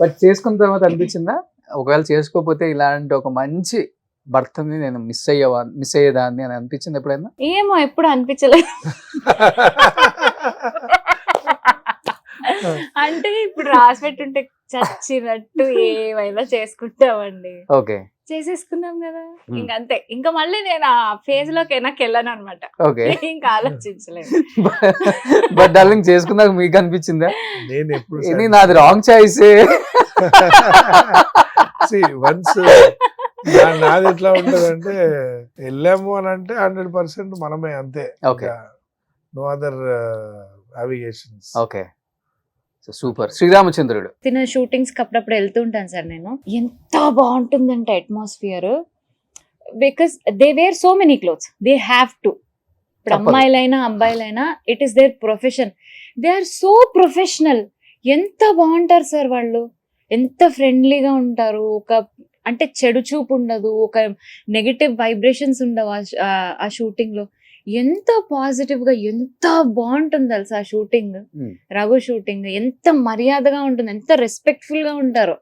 But చేసుకున్న తర్వాత అనిపించిందా ఒకవేళ చేసుకోకపోతే ఇలాంటి ఒక మంచి భర్తని నేను మిస్ అయ్యేదాన్ని అని అనిపించింది ఎప్పుడైనా? ఏమో ఎప్పుడు అనిపించలేదు. అంటే ఇప్పుడు రాసి పెట్టుంటే చచ్చినట్టు ఏమైనా చేసుకుంటామండి. ఓకే, చేసేసుకున్నాం కదా, ఇంకంతే. ఇంకా మళ్ళీ నేను ఆ ఫేజ్ లోకి నాకు వెళ్ళాను అనమాట. ఓకే. ఇంకా ఆలోచించలేదు. బట్ డార్లింగ్ చేసుకున్నాక మీకు అనిపించిందా నేను ఎప్పుడు ఇది నాది రాంగ్ చాయిస్? వన్స్ నాది ఎట్లా ఉంటదంటే వెళ్ళాము అని అంటే 100% మనమే, అంతే. Okay, no other obligations. Okay. Super. శ్రీరామచంద్రుడు తిన షూటింగ్స్ కి అప్పుడప్పుడు వెళ్తూ ఉంటాను సార్ నేను. ఎంత బాగుంటుందంటే atmosphere, because they were so many clothes, they have to. ఇప్పుడు తప్పదు. అమ్మాయిలైనా అబ్బాయిలైనా it is their profession, they are so professional. ఎంత బాగుంటారు సార్ వాళ్ళు, ఎంత ఫ్రెండ్లీగా ఉంటారు. ఒక అంటే చెడు చూపు ఉండదు, ఒక నెగటివ్ వైబ్రేషన్స్ ఉండవు ఆ షూటింగ్ లో. ఎంత పాజిటివ్ గా, ఎంత బాగుంటుంది తెలుసా ఆ షూటింగ్. రఘు షూటింగ్ ఎంత మర్యాదగా ఉంటుంది, ఎంత రెస్పెక్ట్ఫుల్ గా ఉంటారు.